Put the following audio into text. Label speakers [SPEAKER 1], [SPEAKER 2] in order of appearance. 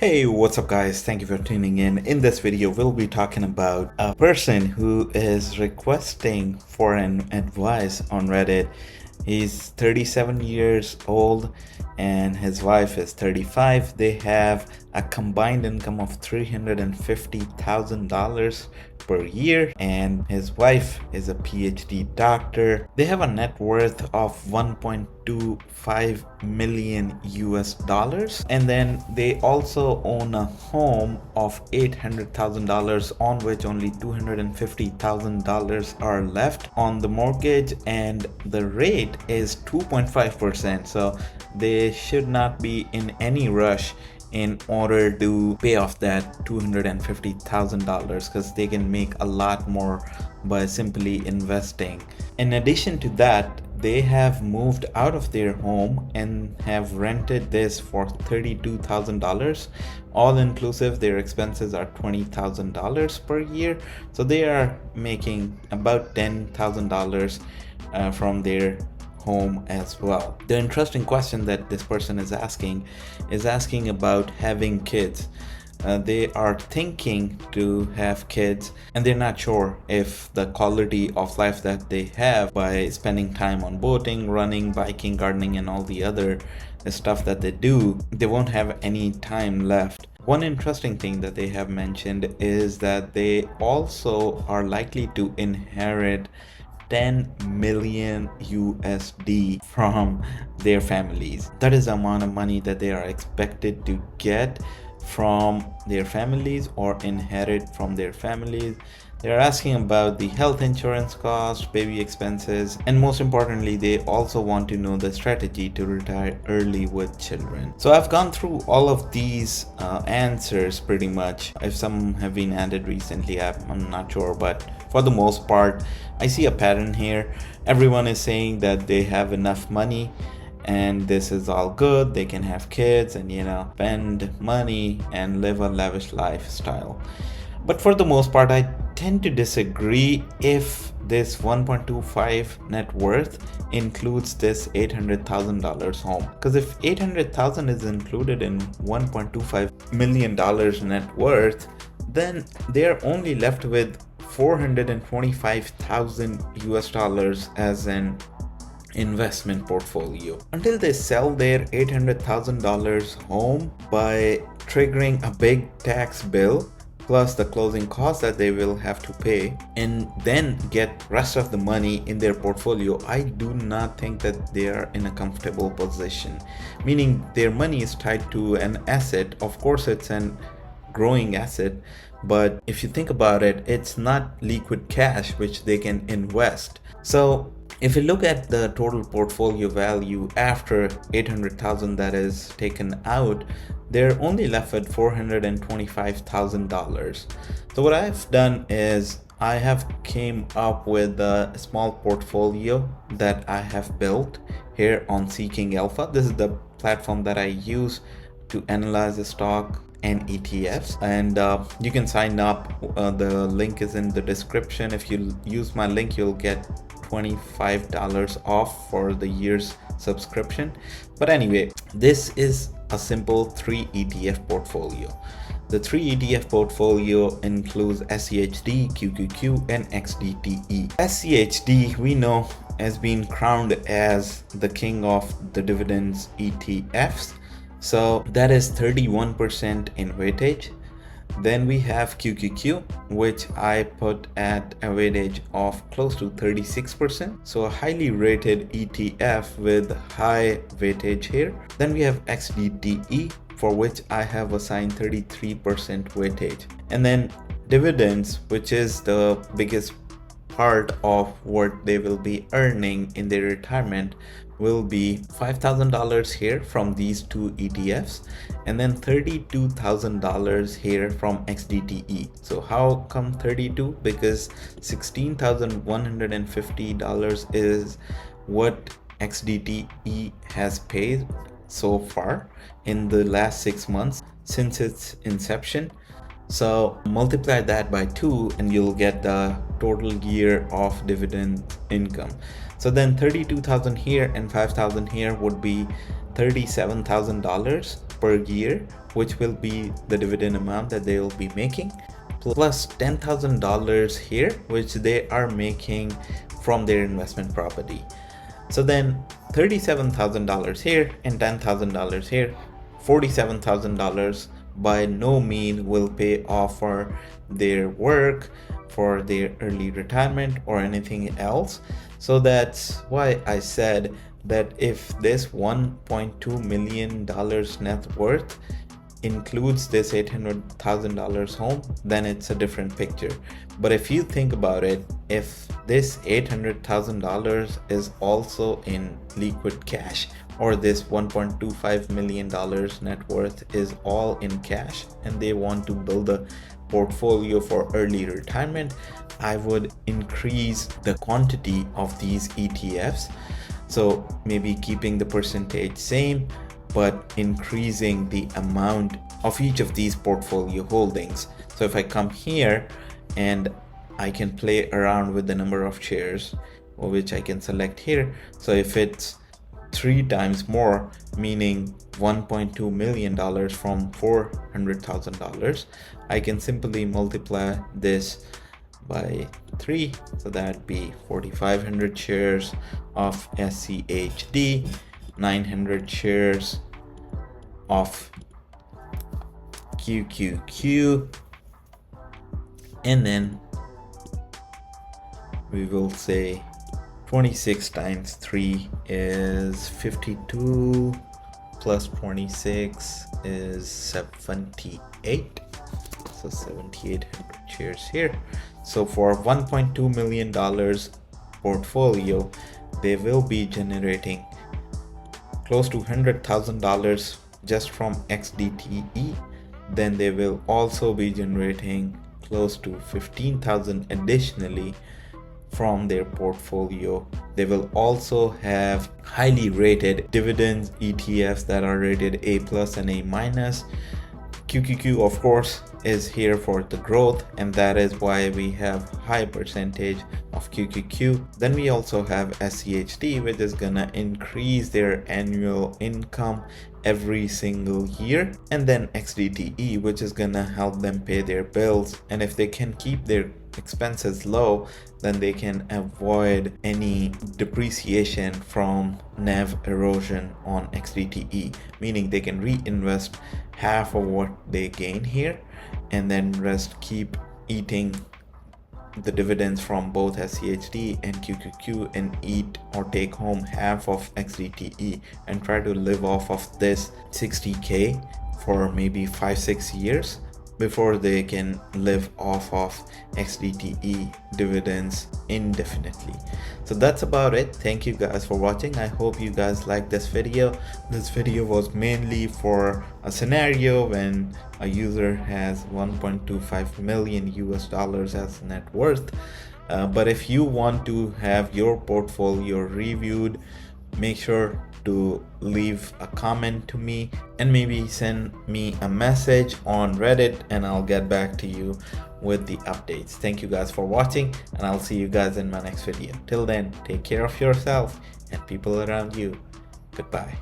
[SPEAKER 1] Hey, what's up guys? Thank you for tuning in. In this video, we'll be talking about a person who is requesting for an advice on Reddit. He's 37 years old and his wife is 35. They have a combined income of $350,000 per year, and his wife is a PhD doctor. They have a net worth of 1.25 million US dollars, and then they also own a home of $800,000 on which only $250,000 are left on the mortgage, and the rate is 2.5%. So they should not be in any rush in order to pay off that $250,000 because they can make a lot more by simply investing. In addition to that, they have moved out of their home and have rented this for $32,000. All inclusive, their expenses are $20,000 per year. So they are making about $10,000 from their home as well. The interesting question that this person is asking about having kids. They are thinking to have kids and they're not sure if the quality of life that they have by spending time on boating, running, biking, gardening, and all the other stuff that they do, they won't have any time left. One interesting thing that they have mentioned is that they also are likely to inherit 10 million USD from their families. That is the amount of money that they are expected to get from their families or inherit from their families. They're asking about the health insurance cost, baby expenses, and most importantly, they also want to know the strategy to retire early with children. So I've gone through all of these answers pretty much. If some have been added recently, I'm not sure, but for the most part, I see a pattern here. Everyone is saying that they have enough money and this is all good. They can have kids and spend money and live a lavish lifestyle. But for the most part, I tend to disagree if this 1.25 net worth includes this $800,000 home. Because if $800,000 is included in $1.25 million net worth, then they're only left with $425,000 US dollars as an investment portfolio until they sell their $800,000 home by triggering a big tax bill plus the closing costs that they will have to pay, and then get rest of the money in their portfolio. I do not think that they are in a comfortable position, meaning their money is tied to an asset. Of course, it's an growing asset, but if you think about it, it's not liquid cash which they can invest. So if you look at the total portfolio value after $800,000 that is taken out, they're only left with $425,000. So what I've done is I have came up with a small portfolio that I have built here on Seeking Alpha. This is the platform that I use to analyze the stock and ETFs, and you can sign up. The link is in the description. If you use my link, you'll get $25 off for the year's subscription. But anyway, this is a simple 3 ETF portfolio. The 3 ETF portfolio includes SCHD, QQQ, and XDTE. SCHD, we know, has been crowned as the king of the dividends ETFs. So that is 31% in weightage. Then we have QQQ, which I put at a weightage of close to 36%. So a highly rated ETF with high weightage here. Then we have XDTE, for which I have assigned 33% weightage. And then dividends, which is the biggest part of what they will be earning in their retirement, will be $5,000 here from these 2 ETFs, and then $32,000 here from XDTE. So how come 32? Because $16,150 is what XDTE has paid so far in the last 6 months since its inception. So multiply that by 2 and you'll get the total year of dividend income. So then 32,000 here and 5,000 here would be $37,000 per year, which will be the dividend amount that they will be making, plus $10,000 here, which they are making from their investment property. So then $37,000 here and $10,000 here, $47,000 by no means will pay off for their work, for their early retirement or anything else. So that's why I said that if this $1.2 million net worth includes this $800,000 home, then it's a different picture. But if you think about it, if this $800,000 is also in liquid cash, or this $1.25 million net worth is all in cash, and they want to build a portfolio for early retirement, I would increase the quantity of these ETFs. So maybe keeping the percentage same, but increasing the amount of each of these portfolio holdings. So if I come here and I can play around with the number of shares, which I can select here. So if it's 3 times more, meaning $1.2 million from $400,000, I can simply multiply this by 3. So that'd be 4,500 shares of SCHD, 900 shares of QQQ, and then we will say 26 times 3 is 52, plus 26 is 78, so 7,800 shares here. So for $1.2 million portfolio, they will be generating close to $100,000 just from XDTE. Then they will also be generating close to $15,000 additionally from their portfolio. They will also have highly rated dividends ETFs that are rated A+ and A-. QQQ, of course, is here for the growth, and that is why we have high percentage of QQQ. Then we also have SCHD, which is gonna increase their annual income every single year, and then XDTE, which is gonna help them pay their bills. And if they can keep their expenses low, then they can avoid any depreciation from NAV erosion on XDTE, meaning they can reinvest half of what they gain here, and then rest keep eating the dividends from both SCHD and QQQ, and eat or take home half of XDTE and try to live off of this 60K for maybe 5-6 years before they can live off of XDTE dividends indefinitely. So that's about it. Thank you guys for watching. I hope you guys liked this video. This video was mainly for a scenario when a user has 1.25 million US dollars as net worth. But if you want to have your portfolio reviewed, make sure to leave a comment to me and maybe send me a message on Reddit, and I'll get back to you with the updates. Thank you guys for watching, and I'll see you guys in my next video. Till then, take care of yourself and people around you. Goodbye.